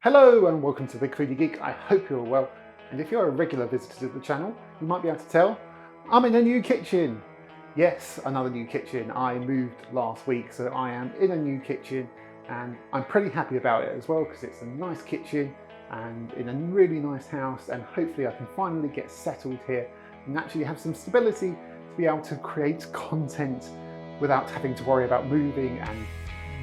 Hello and welcome to Big Foodie Geek. I hope you're well, and if you're a regular visitor to the channel, you might be able to tell I'm in a new kitchen. Yes, another new kitchen. I moved last week, so I am in a new kitchen and I'm pretty happy about it as well because it's a nice kitchen and in a really nice house, and hopefully I can finally get settled here and actually have some stability to be able to create content without having to worry about moving and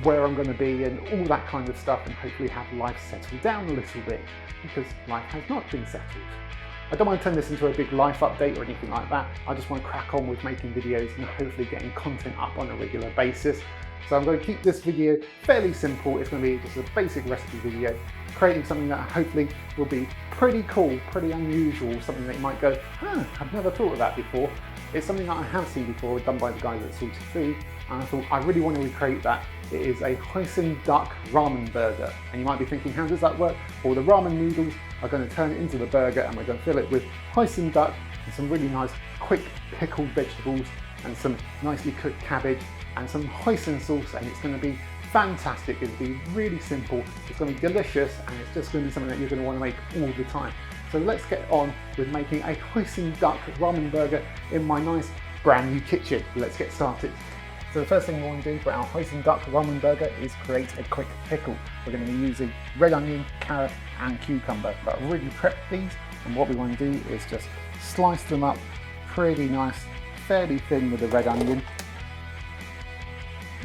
where I'm going to be and all that kind of stuff, and hopefully have life settle down a little bit because life has not been settled. I don't want to turn this into a big life update or anything like that. I just want to crack on with making videos and hopefully getting content up on a regular basis. So I'm going to keep this video fairly simple. It's going to be just a basic recipe video, creating something that hopefully will be pretty cool, pretty unusual, something that you might go, I've never thought of that before. It's something that I have seen before, done by the guys at Salted Food, and I thought I really want to recreate that. It is a Hoisin duck ramen burger, and you might be thinking, how does that work? Well, the ramen noodles are going to turn it into the burger, and we're going to fill it with Hoisin duck and some really nice quick pickled vegetables and some nicely cooked cabbage and some Hoisin sauce, and it's going to be fantastic. It'll be really simple, it's going to be delicious, and it's just going to be something that you're going to want to make all the time. So let's get on with making a Hoisin duck ramen burger in my nice brand new kitchen. Let's get started. So the first thing we want to do for our Hoisin duck ramen burger is create a quick pickle. We're going to be using red onion, carrot and cucumber. But I've already prepped these, and what we want to do is just slice them up pretty nice, fairly thin with the red onion.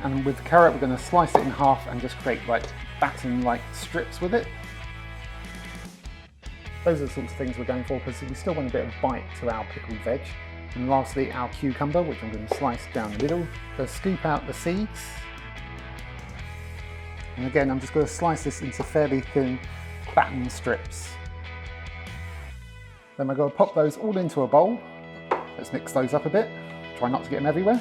And with the carrot we're going to slice it in half and just create like baton-like strips with it. Those are the sorts of things we're going for because we still want a bit of bite to our pickled veg. And lastly, our cucumber, which I'm going to slice down the middle. So scoop out the seeds. And again, I'm just going to slice this into fairly thin baton strips. Then we're going to pop those all into a bowl. Let's mix those up a bit. Try not to get them everywhere.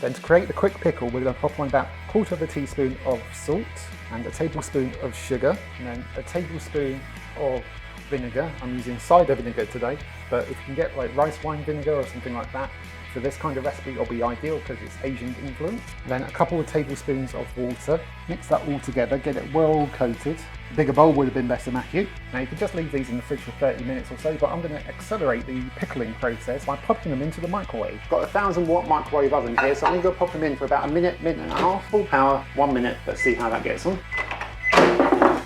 Then to create the quick pickle, we're going to pop on about 1/4 teaspoon of salt and a tablespoon of sugar, and then a tablespoon of vinegar. I'm using cider vinegar today, but if you can get like rice wine vinegar or something like that for this kind of recipe, it'll be ideal because it's Asian influenced. Then a couple of tablespoons of water. Mix that all together, get it well coated. A bigger bowl would have been better, Matthew. Now you can just leave these in the fridge for 30 minutes or so, but I'm going to accelerate the pickling process by popping them into the microwave. Got a 1000-watt microwave oven here, so I'm going to pop them in for about a minute, minute and a half. Full power, 1 minute. Let's see how that gets on.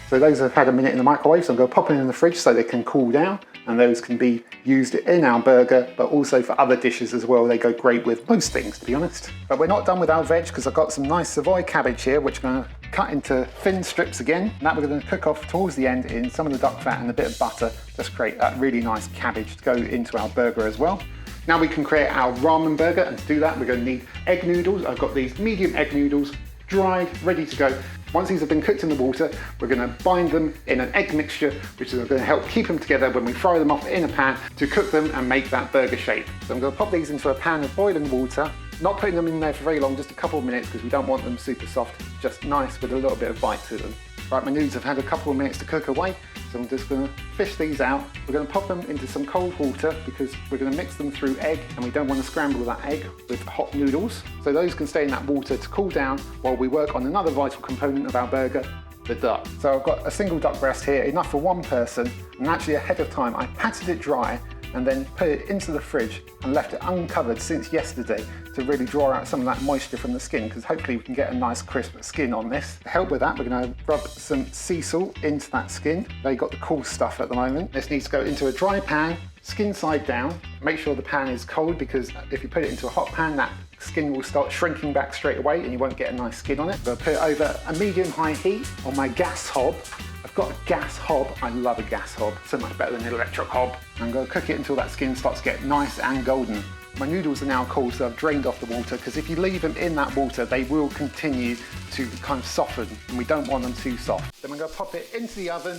So those have had a minute in the microwave, so I'm going to pop them in the fridge so they can cool down, and those can be used in our burger, but also for other dishes as well. They go great with most things, to be honest. But we're not done with our veg because I've got some nice Savoy cabbage here, which I'm going to cut into thin strips again. And that we're going to cook off towards the end in some of the duck fat and a bit of butter, just create that really nice cabbage to go into our burger as well. Now we can create our ramen burger, and to do that we're going to need egg noodles. I've got these medium egg noodles, dried, ready to go. Once these have been cooked in the water, we're going to bind them in an egg mixture, which is going to help keep them together when we fry them off in a pan to cook them and make that burger shape. So I'm going to pop these into a pan of boiling water, not putting them in there for very long, just a couple of minutes because we don't want them super soft, just nice with a little bit of bite to them. Right, my noodles have had a couple of minutes to cook away, so I'm just going to fish these out. We're going to pop them into some cold water because we're going to mix them through egg, and we don't want to scramble that egg with hot noodles. So those can stay in that water to cool down while we work on another vital component of our burger, the duck. So I've got a single duck breast here, enough for one person, and actually ahead of time I patted it dry and then put it into the fridge and left it uncovered since yesterday to really draw out some of that moisture from the skin, because hopefully we can get a nice crisp skin on this. To help with that, we're going to rub some sea salt into that skin. They've got the cool stuff at the moment. This needs to go into a dry pan, skin side down. Make sure the pan is cold, because if you put it into a hot pan, that skin will start shrinking back straight away and you won't get a nice skin on it. So I'll put it over a medium-high heat on my gas hob. I've got a gas hob. I love a gas hob, so much better than an electric hob. I'm going to cook it until that skin starts to get nice and golden. My noodles are now cold, so I've drained off the water, because if you leave them in that water, they will continue to kind of soften, and we don't want them too soft. Then I'm going to pop it into the oven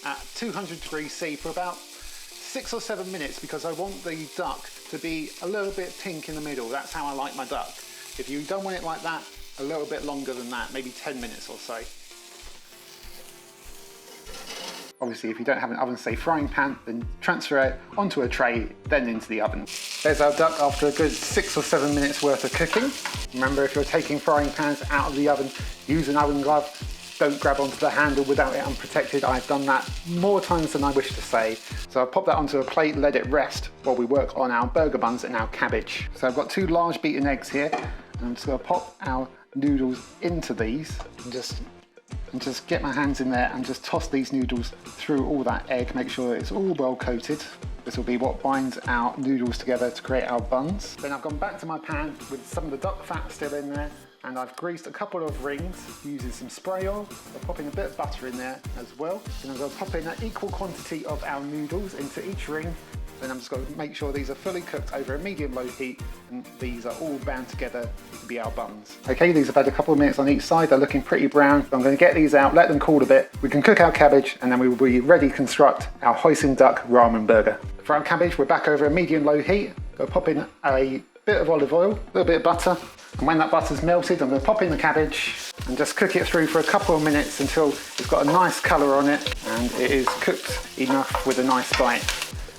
at 200 degrees C for about 6 or 7 minutes, because I want the duck to be a little bit pink in the middle. That's how I like my duck. If you don't want it like that, a little bit longer than that, maybe 10 minutes or so. Obviously, if you don't have an oven-safe frying pan, then transfer it onto a tray, then into the oven. There's our duck after a good 6 or 7 minutes worth of cooking. Remember, if you're taking frying pans out of the oven, use an oven glove. don't grab onto the handle without it unprotected. I've done that more times than I wish to say. So I've popped that onto a plate, let it rest while we work on our burger buns and our cabbage. So I've got 2 large beaten eggs here, and I'm just going to pop our noodles into these and just get my hands in there and just toss these noodles through all that egg, make sure it's all well coated. This will be what binds our noodles together to create our buns. Then I've gone back to my pan with some of the duck fat still in there, and I've greased a couple of rings using some spray oil. I'm popping a bit of butter in there as well. And I'm going to pop in an equal quantity of our noodles into each ring. Then I'm just going to make sure these are fully cooked over a medium-low heat, and these are all bound together to be our buns. Okay, these have had a couple of minutes on each side. They're looking pretty brown. I'm going to get these out, let them cool a bit. We can cook our cabbage, and then we will be ready to construct our Hoisin duck ramen burger. For our cabbage, we're back over a medium-low heat. Going to pop in a bit of olive oil, a little bit of butter, and when that butter's melted, I'm going to pop in the cabbage and just cook it through for a couple of minutes until it's got a nice colour on it and it is cooked enough with a nice bite.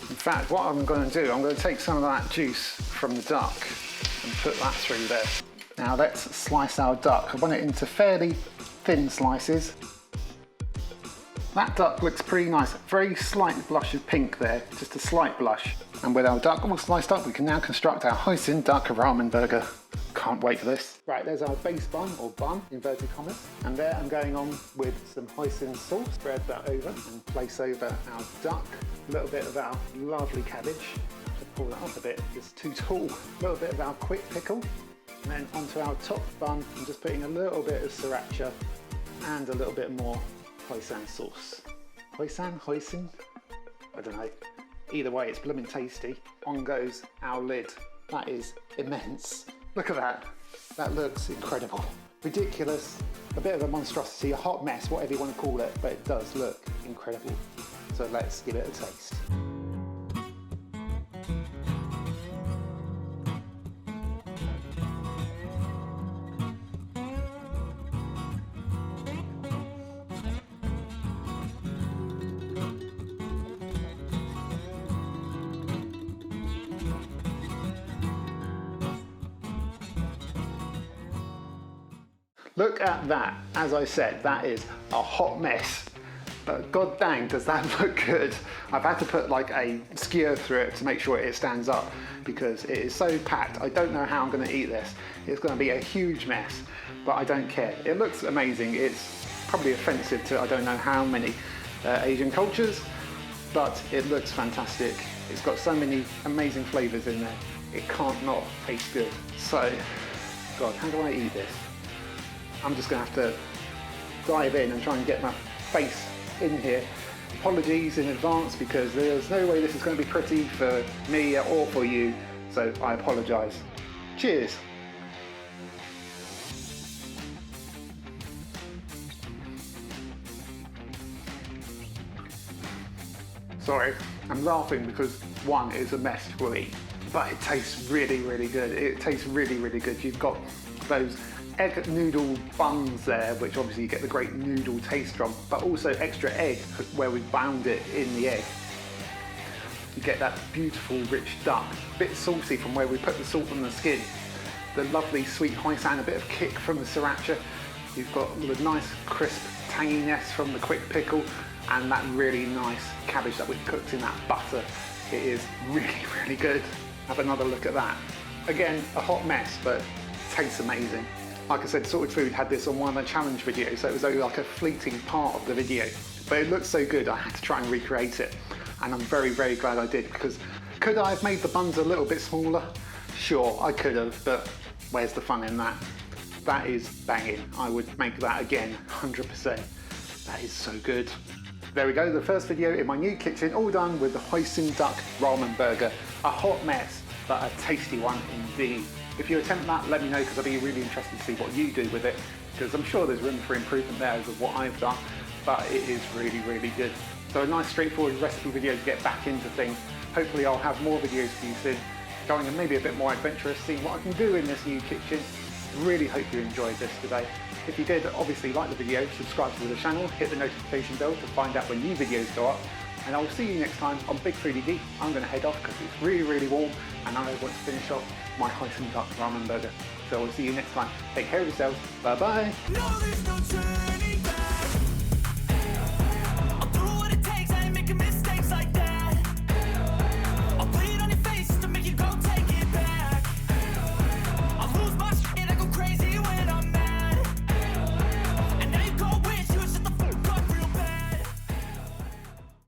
In fact, what I'm going to do, I'm going to take some of that juice from the duck and put that through there. Now let's slice our duck. I want it into fairly thin slices. That duck looks pretty nice. Very slight blush of pink there, just a slight blush. And with our duck all sliced up, we can now construct our Hoisin duck ramen burger. Can't wait for this. Right, there's our base bun, or bun, inverted commas. And there I'm going on with some Hoisin sauce. Spread that over and place over our duck. A little bit of our lovely cabbage. To pull that up a bit, it's too tall. A little bit of our quick pickle. And then onto our top bun, I'm just putting a little bit of sriracha and a little bit more Hoisin sauce. Hoisin? I don't know. Either way, it's blooming tasty. On goes our lid. That is immense. Look at that. That looks incredible. Ridiculous, a bit of a monstrosity, a hot mess, whatever you want to call it, but it does look incredible. So let's give it a taste. Look at that. As I said, that is a hot mess. But god dang, does that look good. I've had to put like a skewer through it to make sure it stands up because it is so packed. I don't know how I'm going to eat this. It's going to be a huge mess, but I don't care. It looks amazing. It's probably offensive to I don't know how many Asian cultures, but it looks fantastic. It's got so many amazing flavours in there. It can't not taste good. So, God, how do I eat this? I'm just going to have to dive in and try and get my face in here. Apologies in advance because there's no way this is going to be pretty for me or for you, so I apologise. Cheers! Sorry, I'm laughing because one, it's a mess to eat, but it tastes really, really good. It tastes really, really good. You've got those egg noodle buns there, which obviously you get the great noodle taste from, but also extra egg where we bound it in the egg. You get that beautiful rich duck, a bit salty from where we put the salt on the skin. The lovely sweet hoisin, a bit of kick from the sriracha. You've got the nice crisp tanginess from the quick pickle and that really nice cabbage that we've cooked in that butter. It is really, really good. Have another look at that. Again, a hot mess, but it tastes amazing. Like I said, Sorted Food had this on one of the challenge videos, so it was only like a fleeting part of the video. But it looked so good, I had to try and recreate it. And I'm very, very glad I did, because could I have made the buns a little bit smaller? Sure, I could have, but where's the fun in that? That is banging. I would make that again, 100%. That is so good. There we go, the first video in my new kitchen, all done with the Hoisin duck ramen burger. A hot mess, but a tasty one indeed. If you attempt that, let me know, because I'd be really interested to see what you do with it, because I'm sure there's room for improvement there over what I've done, but it is really, really good. So a nice straightforward recipe video to get back into things. Hopefully I'll have more videos for you soon, going and maybe a bit more adventurous, seeing what I can do in this new kitchen. Really hope you enjoyed this today. If you did, obviously like the video, subscribe to the channel, hit the notification bell to find out when new videos go up, and I will see you next time on Big Foodie Geek. I'm going to head off because it's really, really warm, and I want to finish off my Hoisin duck ramen burger. So I'll see you next time. Take care of yourselves. Bye bye.